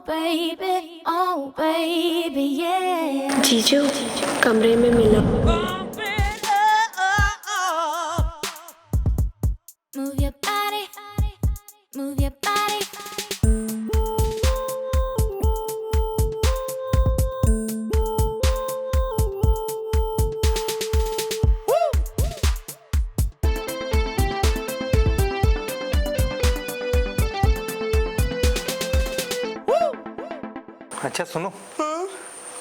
baby, yeah. जीजू कमरे में मिलो। Move your body, move your body. अच्छा सुनो,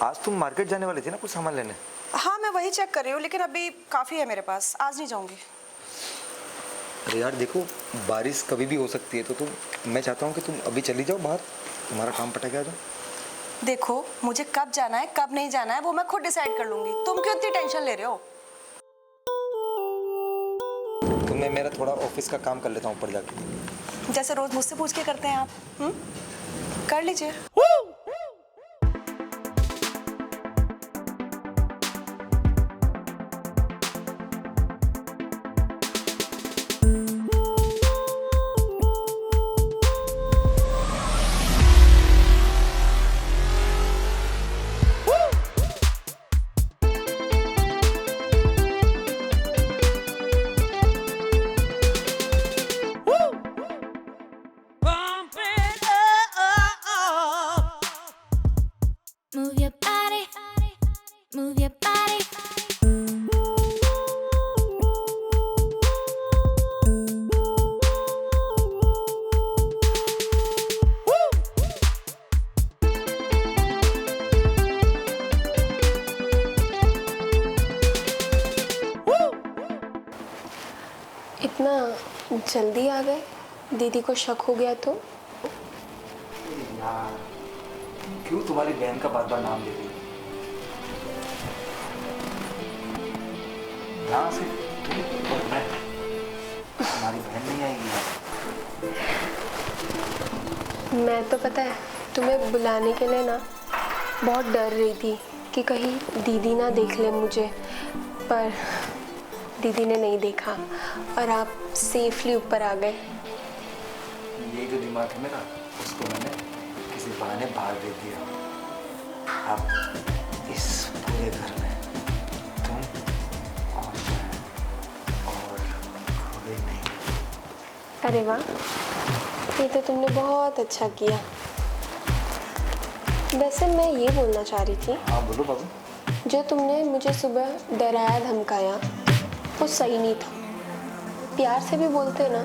आज तुम मार्केट जाने वाली थी ना कुछ सामान लेने? हाँ मैं वही चेक कर रही हूँ, लेकिन अभी काफ़ी है मेरे पास, आज नहीं जाऊँगी। अरे यार देखो, बारिश कभी भी हो सकती है, तो मैं चाहता हूँ कि तुम अभी चली जाओ बाहर, तुम्हारा काम पटा के आ जाओ। देखो मुझे कब जाना है कब नहीं जाना है वो मैं खुद डिसाइड कर लूँगी, तुम क्यों इतनी टेंशन ले रहे हो? तो मैं मेरा थोड़ा ऑफिस का काम कर लेता हूँ ऊपर जाके। जैसे रोज मुझसे पूछ के करते हैं आप, कर लीजिए। Move your body, move your body. इतना जल्दी आ गए? दीदी को शक हो गया तो? यार क्यों तुम्हारी बहन का बार बार नाम ले रही हो? यहाँ से तुम और मैं, तुम्हारी बहन नहीं आएगी यार। मैं तो पता है तुम्हें बुलाने के लिए ना बहुत डर रही थी कि कहीं दीदी ना देख ले मुझे, पर दीदी ने नहीं देखा और आप सेफली ऊपर आ गए। ये जो दिमाग है मेरा, उसको मैंने किसी बहाने बाहर दे दिया। अब इस पूरे घर में तुम और मैं और कोई नहीं। अरे वाह, ये तो तुमने बहुत अच्छा किया। वैसे मैं ये बोलना चाह रही थी, हाँ बोलो बाबू। जो तुमने मुझे सुबह डराया धमकाया वो सही नहीं था। प्यार से भी बोलते ना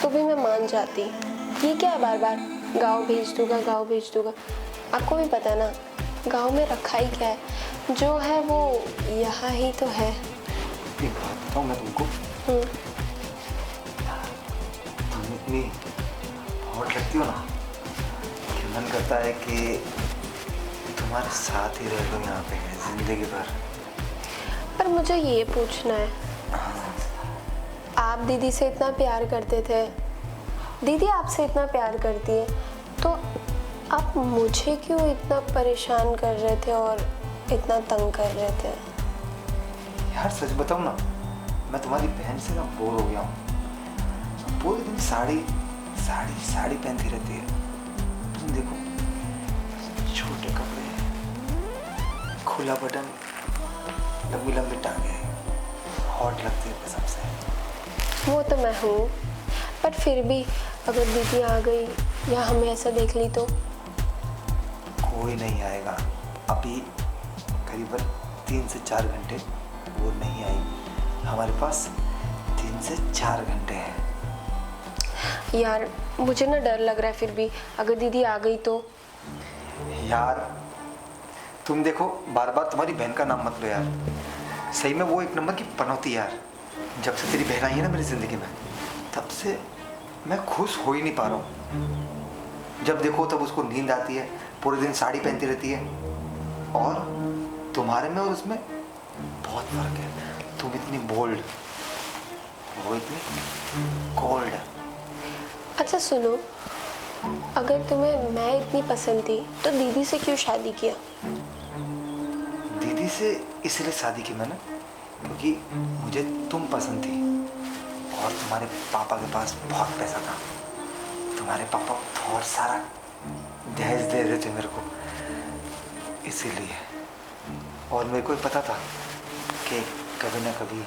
तो भी मैं मान जाती। ये क्या है बार बार गाँव भेज दूंगा गाँव भेज दूंगा? आपको भी पता ना गाँव में रखा ही क्या है, जो है वो यहाँ ही तो है। एक बात बताऊँ मैं तुमको, तुम इतनी हॉट लगती हो ना कि मन करता है कि तुम्हारे साथ ही रह लो यहाँ पे जिंदगी भर। पर मुझे ये पूछना है, आप दीदी से इतना प्यार करते थे, दीदी आपसे इतना प्यार करती है, तो आप मुझे क्यों इतना परेशान कर रहे थे और इतना तंग कर रहे थे? यार सच बताऊँ ना, मैं तुम्हारी बहन से ना बोर हो गया हूँ। पूरे दिन साड़ी साड़ी साड़ी पहनती रहती है। तुम देखो, छोटे कपड़े, खुला बटन, लंबी लंबी टांगे, हॉट लगती है कसम से। वो तो मैं हूँ, पर फिर भी अगर दीदी आ गई या हमें ऐसा देख ली तो? कोई नहीं आएगा। अभी करीबन 3 से 4 घंटे वो नहीं आएगी। हमारे पास 3 से 4 घंटे हैं। यार मुझे ना डर लग रहा है, फिर भी अगर दीदी आ गई तो? यार तुम देखो, बार बार तुम्हारी बहन का नाम मत लो यार। सही में वो एक नंबर की पनौती यार। जब से तेरी बहन आई है ना मेरी जिंदगी में, तब से मैं खुश हो ही नहीं पा रहा हूँ। जब देखो तब उसको नींद आती है, पूरे दिन साड़ी पहनती रहती है। और तुम्हारे में और उसमें बहुत फर्क है। तुम इतनी बोल्ड, वो इतनी कोल्ड। अच्छा सुनो, अगर तुम्हें मैं इतनी पसंद थी तो दीदी से क्यों शादी किया? दीदी से इसलिए शादी की मैंने क्योंकि मुझे तुम पसंद थी और तुम्हारे पापा के पास बहुत पैसा था। तुम्हारे पापा बहुत सारा दहेज दे रहे थे मेरे को, इसीलिए। और मेरे को पता था कि कभी ना कभी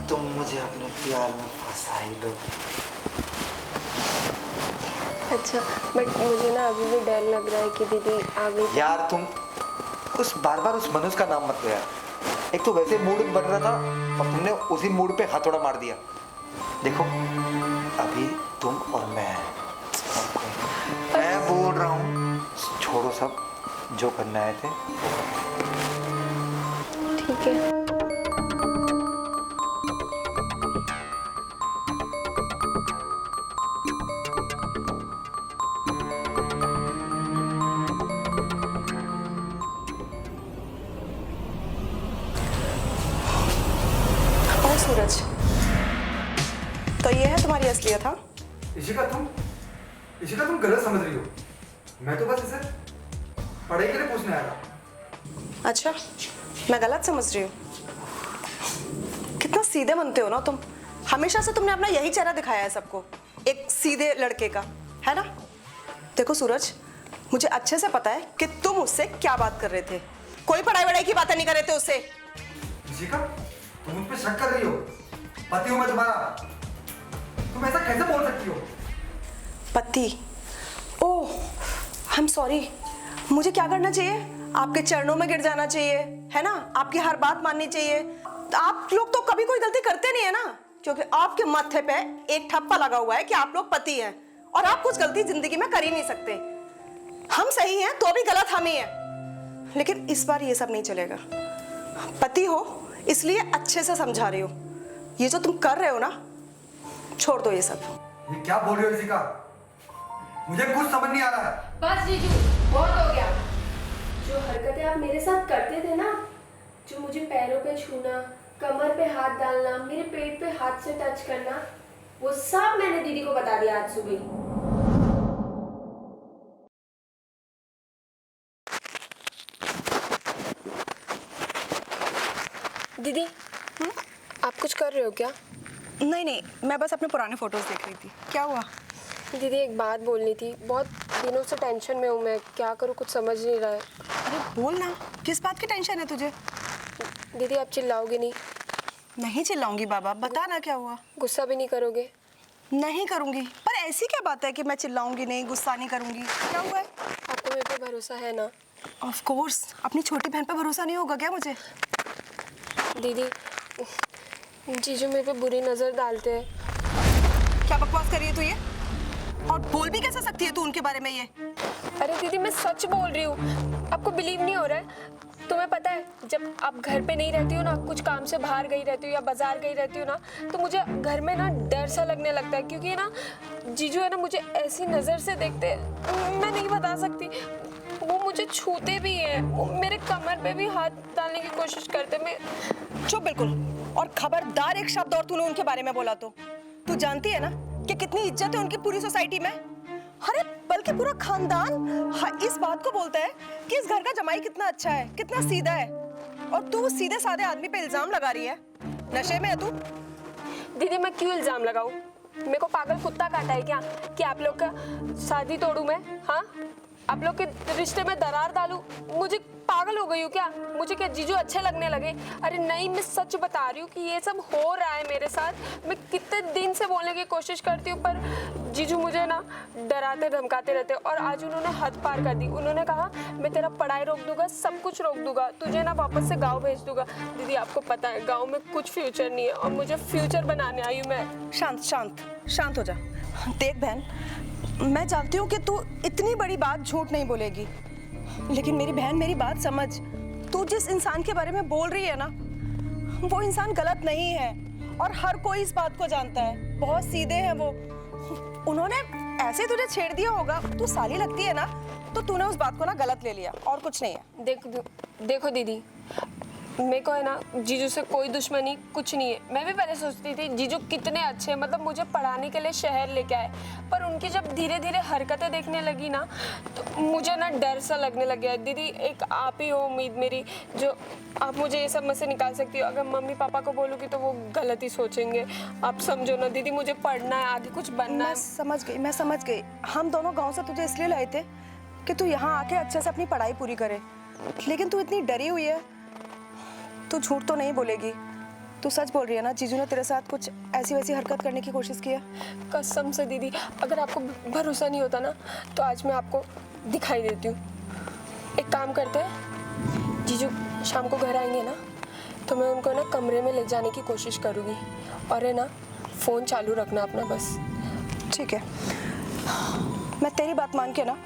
तुम मुझे अपने प्यार में फंसा ही लो। अच्छा, बट मुझे ना अभी भी डर लग रहा है कि दीदी आगे। यार तुम बार बार उस मनुष्य का नाम मत लो यार। एक तो वैसे मूड बन रहा था और तुमने उसी मूड पे हथौड़ा मार दिया। देखो अभी तुम और मैं बोल रहा हूँ, छोड़ो सब जो करना है थे। ठीक है। और सूरज, तो ये है तुम्हारी असलियत? हाँ इशिका तुम गलत समझ रही हो। मैं तो बस इसे पढ़ाई के लिए पूछने आया था। अच्छा, मैं गलत समझ रही हूँ? कितना सीधे बनते हो ना तुम। हमेशा से तुमने अपना यही चेहरा दिखाया है सबको, एक सीधे लड़के का, है ना? देखो सूरज, मुझे अच्छे से पता है कि तुम उससे क्या बात कर रहे थे। कोई पढ़ाई वढ़ाई की बातें नहीं कर रहे थे उससे। इशिका, तुम मुझ पे शक कर रही हो। पति हूं मैं तुम्हारा, तुम ऐसा कैसे बोल सकती हो? पति? ओह, आई एम सॉरी। मुझे क्या करना चाहिए? आपके चरणों में गिर जाना चाहिए, है ना? आपकी हर बात माननी चाहिए। आप लोग तो कभी कोई गलती करते नहीं है ना, क्योंकि आपके माथे पे एक ठप्पा लगा हुआ है कि आप लोग पति हैं और आप कुछ गलती जिंदगी में कर ही नहीं सकते। हम सही हैं तो भी गलत हम ही हैं। लेकिन इस बार ये सब नहीं चलेगा। पति हो इसलिए अच्छे से समझा रही हो। ये जो तुम कर रहे हो ना, छोड़ दो ये सब। ये क्या बोल रही हो इशिका? मुझे कुछ समझ नहीं आ रहा है। बस जीजू, बहुत हो गया। जो हरकतें आप मेरे साथ करते थे ना, जो मुझे पैरों पे छूना, कमर पे हाथ डालना, मेरे पेट पे हाथ से टच करना, वो सब मैंने दीदी को बता दिया आज सुबह। दीदी, आप कुछ कर रहे हो क्या? नहीं, मैं बस अपने पुराने फोटोज देख रही थी। क्या हुआ? दीदी एक बात बोलनी थी। बहुत दिनों से टेंशन में हूँ मैं, क्या करूँ कुछ समझ नहीं रहा है। अरे बोल ना, किस बात की टेंशन है तुझे? दीदी आप चिल्लाओगे नहीं? नहीं चिल्लाऊंगी बाबा, बता ना क्या हुआ। गुस्सा भी नहीं करोगे? नहीं करूंगी, पर ऐसी क्या बात है कि मैं चिल्लाऊंगी नहीं, गुस्सा नहीं करूंगी? क्या हुआ है? आपको मेरे पे भरोसा है ना? Of course. अपनी छोटी बहन पे भरोसा नहीं होगा क्या मुझे? दीदी, जीजू मेरे पे बुरी नजर डालते हैं। क्या बकवास कर रही है तू ये? और बोल भी कैसे सकती है तू उनके बारे में ये? अरे दीदी मैं सच बोल रही हूँ, आपको बिलीव नहीं हो रहा है? तुम्हें पता है, जब आप घर पे नहीं रहती हो ना, कुछ काम से बाहर गई रहती हो या बाजार गई रहती हो ना, तो मुझे घर में ना डर सा लगने लगता है। क्योंकि ना जीजू है ना, मुझे ऐसी नज़र से देखते हैं, मैं नहीं बता सकती। वो मुझे छूते भी हैं, वो मेरे कमर पे भी हाथ डालने की कोशिश करते। मैं चुप बिल्कुल। और खबरदार एक शब्द और तूने उनके बारे में बोला तो। तू जानती है ना कि कितनी इज्जत है उनकी पूरी सोसाइटी में। अरे बल्कि पूरा खानदान इस बात को बोलता है कि इस घर का जमाई कितना अच्छा है, कितना सीधा है। और तू उस सीधे साधे आदमी पे इल्जाम लगा रही है। नशे में है तू? दीदी मैं क्यों इल्जाम लगाऊं? मेरे को पागल कुत्ता काटा है क्या कि आप लोग का शादी तोड़ू मैं? हाँ, आप लोग के रिश्ते में दरार डालूं? मुझे पागल हो गई हूँ क्या? मुझे क्या जीजू अच्छे लगने लगे? अरे नहीं, मैं सच बता रही हूँ कि ये सब हो रहा है मेरे साथ। मैं कितने दिन से बोलने की कोशिश करती हूँ, पर जीजू मुझे ना डराते धमकाते रहते। और आज उन्होंने हद पार कर दी। उन्होंने कहा मैं तेरा पढ़ाई रोक दूंगा, सब कुछ रोक दूंगा, तुझे ना वापस से गाँव भेज दूंगा। दीदी आपको पता है गाँव में कुछ फ्यूचर नहीं है और मुझे फ्यूचर बनाने आई हूँ मैं। शांत हो जा। देख बहन, मैं जानती हूँ कि तू इतनी बड़ी बात झूठ नहीं बोलेगी, लेकिन मेरी बहन मेरी बात समझ। तू जिस इंसान के बारे में बोल रही है ना, वो इंसान गलत नहीं है और हर कोई इस बात को जानता है। बहुत सीधे हैं वो। उन्होंने ऐसे तुझे छेड़ दिया होगा, तू साली लगती है ना, तो तूने उस बात को ना गलत ले लिया और कुछ नहीं है। देखो दीदी, मेरे को है ना जीजू से कोई दुश्मनी कुछ नहीं है। मैं भी पहले सोचती थी जीजू कितने अच्छे हैं, मतलब मुझे पढ़ाने के लिए शहर लेके आए, पर उनकी जब धीरे धीरे हरकतें देखने लगी ना तो मुझे ना डर सा लगने लग गया। दीदी एक आप ही हो उम्मीद मेरी, जो आप मुझे ये सब में से निकाल सकती हो। अगर मम्मी पापा को बोलूँगी तो वो गलत ही सोचेंगे। आप समझो ना दीदी, मुझे पढ़ना है, आगे कुछ बनना है। मैं समझ गई। हम दोनों गांव से तुझे इसलिए लाए थे कि तू यहाँ आके अच्छे से अपनी पढ़ाई पूरी करे, लेकिन तू इतनी डरी हुई है। तू झूठ तो नहीं बोलेगी, तू सच बोल रही है ना? जीजू ने तेरे साथ कुछ ऐसी वैसी हरकत करने की कोशिश की है? कसम से दीदी, अगर आपको भरोसा नहीं होता ना तो आज मैं आपको दिखाई देती हूँ। एक काम करते हैं, जीजू शाम को घर आएंगे ना तो मैं उनको ना कमरे में ले जाने की कोशिश करूँगी, और है ना फ़ोन चालू रखना अपना बस। ठीक है, मैं तेरी बात मान के ना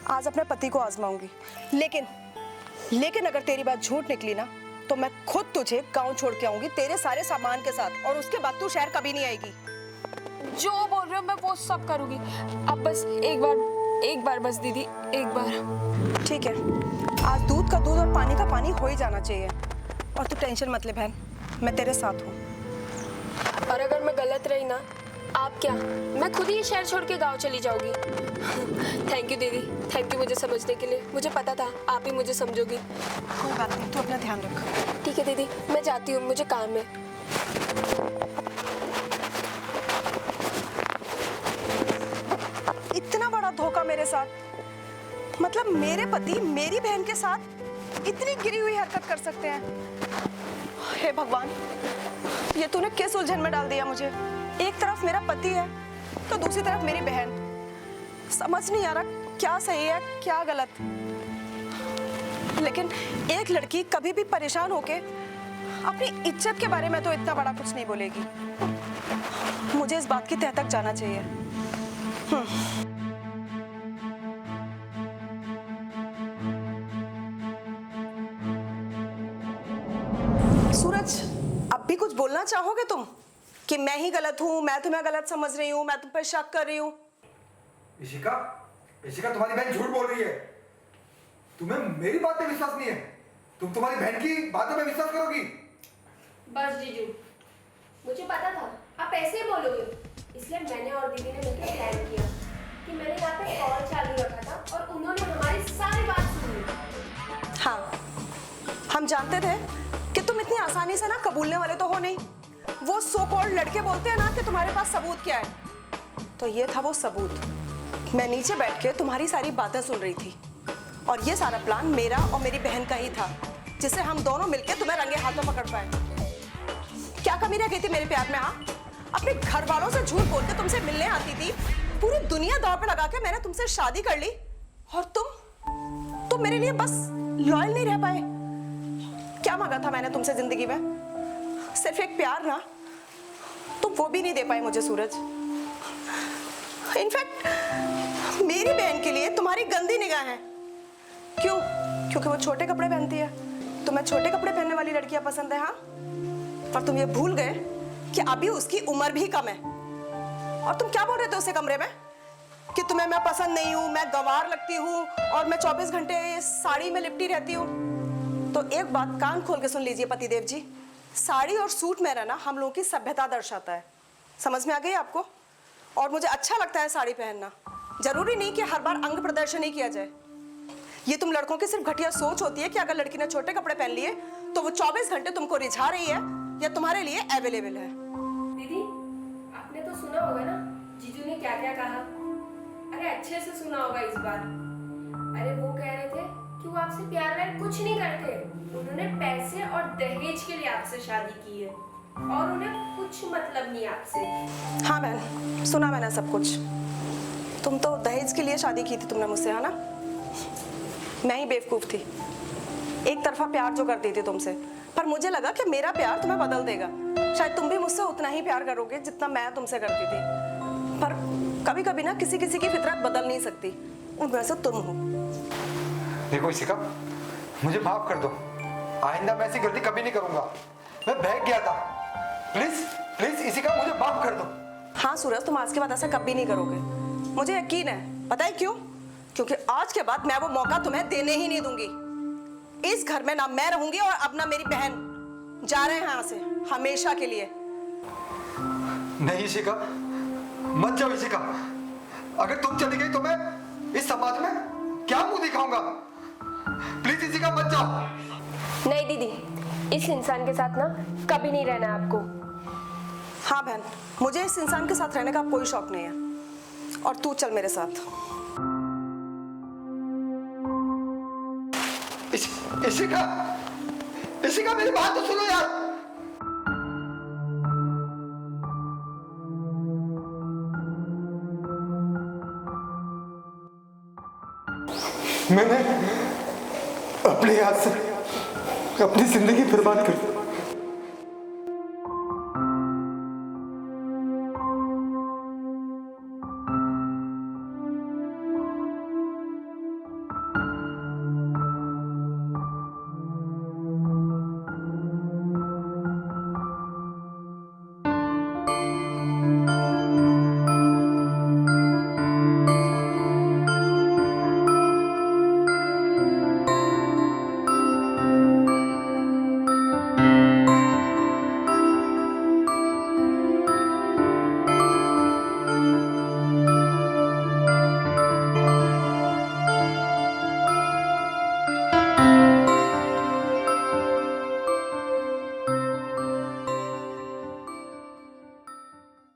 आज अपने पति को आजमाऊंगी, लेकिन अगर तेरी बात झूठ निकली ना तो मैं खुद तुझे गांव छोड़ के आऊंगी तेरे सारे सामान के साथ, और उसके बाद तू शहर कभी नहीं आएगी। जो बोल रहे हो मैं वो सब करूँगी। अब बस एक बार बस दीदी, एक बार। ठीक है, आज दूध का दूध और पानी का पानी हो ही जाना चाहिए, और तू टेंशन मत ले बहन, मैं तेरे साथ हूँ। और अगर मैं गलत रही ना, आप क्या, मैं खुद ही शहर छोड़ के गांव चली जाऊंगी। थैंक यू दीदी, थैंक यू मुझे समझने के लिए। मुझे पता था आप ही मुझे समझोगी। कोई बात नहीं, तू अपना ध्यान रख। ठीक है दीदी, मैं जाती हूँ, मुझे काम है। इतना बड़ा धोखा मेरे साथ, मतलब मेरे पति मेरी बहन के साथ इतनी गिरी हुई हरकत कर सकते हैं? हे भगवान, ये तूने किस उलझन में डाल दिया मुझे। एक तरफ मेरा पति है तो दूसरी तरफ मेरी बहन। समझ नहीं आ रहा क्या सही है क्या गलत। लेकिन एक लड़की कभी भी परेशान होके अपनी इज्जत के बारे में तो इतना बड़ा कुछ नहीं बोलेगी। मुझे इस बात की तह तक जाना चाहिए। सूरज, अब भी कुछ बोलना चाहोगे तुम कि मैं ही गलत हूँ, मैं तुम्हें गलत समझ रही हूँ, मैं तुम पर शक कर रही हूँ? इशिका, तुम्हारी बहन झूठ बोल रही है। तुम्हें मेरी बात पे विश्वास नहीं है, तुम तुम्हारी बहन की बातों पे विश्वास करोगी? बस जीजू, मुझे पता था आप ऐसे ही बोलोगे, इसलिए मैंने और दीदी ने मिलकर प्लान किया कि मैंने यहाँ पे कॉल चालू रखा था और उन्होंने हमारी सारी बात सुनी। हाँ, हम जानते थे कि तुम इतनी आसानी से ना कबूलने वाले तो हो नहीं। वो सो कॉल्ड लड़के बोलते हैं ना कि तुम्हारे पास सबूत क्या है, तो ये था वो सबूत। मैं नीचे बैठ के तुम्हारी सारी बातें सुन रही थी, और ये सारा प्लान मेरा और मेरी बहन का ही था, जिसे हम दोनों मिलकर तुम्हें रंगे हाथों पकड़ पाए। क्या कमी रह गई थी मेरे प्यार में? हाँ, अपने घर वालों से झूठ बोल के तुमसे मिलने आती थी, पूरी दुनिया दांव पे लगा के मैंने तुमसे शादी कर ली, और तुम मेरे लिए बस लॉयल नहीं रह पाए। क्या मांगा था मैंने तुमसे जिंदगी में? सिर्फ एक प्यार ना, तुम वो भी नहीं दे पाए मुझे सूरज। इनफैक्ट मेरी बहन के लिए तुम्हारी गंदी निगाह है। क्यों? क्योंकि वो छोटे कपड़े पहनती है, तुम्हें छोटे कपड़े पहनने वाली लड़कियां पसंद है। हाँ, पर तुम ये भूल गए कि अभी उसकी उम्र भी कम है। और तुम क्या बोल रहे थे उसे कमरे में कि तुम्हें मैं पसंद नहीं हूं, मैं गंवार लगती हूं और मैं 24 घंटे साड़ी में लिपटी रहती हूं। तो एक बात कान खोल के सुन लीजिए पतिदेव जी, साड़ी और सूट में रहना हम लोगों की सभ्यता दर्शाता है। समझ में आ गई आपको? और मुझे अच्छा लगता है साड़ी पहनना, जरूरी नहीं कि हर बार अंग प्रदर्शन ही किया जाए। ये तुम लड़कों की सिर्फ घटिया सोच होती है कि अगर लड़की ने छोटे कपड़े पहन लिए तो वो 24 घंटे तुमको रिझा रही है या तुम्हारे लिए अवेलेबल है। दीदी, आपने तो सुना होगा ना जीजू ने क्या क्या कहा? अरे अच्छे से सुना होगा इस बार। अरे वो कह रहे थे कि वो आपसे प्यार व्यार कुछ नहीं करते, उन्होंने पैसे और दहेज के लिए आपसे शादी की है और उन्हें कुछ मतलब नहीं आपसे। हाँ बहन, सुना मैंने सब कुछ। तुम तो दहेज के लिए शादी की थी तुमने मुझसे, है ना? मैं ही बेवकूफ थी, एक तरफा प्यार जो करती थी तुमसे, पर मुझे लगा कि मेरा प्यार तुम्हें बदल देगा। शायद तुम भी मुझसे उतना ही प्यार करोगे जितना मैं तुमसे करती थी। पर कभी कभी ना किसी किसी की फितरत बदल नहीं सकती, उनमें से तुम हो। देखो इशिका, मुझे माफ कर दो, आइंदा मैं ऐसी गलती कभी नहीं करूंगा। मैं बहक गया था, प्लीज प्लीज इशिका मुझे माफ कर दो। हाँ सूरज, तुम आज के बाद ऐसा कभी नहीं करोगे, मुझे यकीन है। पता है क्यों? क्योंकि आज के बाद मैं वो मौका तुम्हें देने ही नहीं दूंगी। इस घर में ना मैं रहूंगी और अब ना मेरी बहन। जा रहे हैं यहाँ से हमेशा के लिए। नहीं इशिका, मत जाओ इशिका। अगर तुम चली गई तो मैं इस समाज में क्या मुंह दिखाऊंगा? प्लीज इशिका मत जाओ। नहीं दीदी, इस इंसान के साथ ना कभी नहीं रहना है आपको। हाँ बहन, मुझे इस इंसान के साथ रहने का कोई शौक नहीं है। और तू चल मेरे साथ। इशिका, इशिका मेरी बात तो सुनो यार। मैंने अपने हाथ से अपनी जिंदगी बर्बाद कर दी।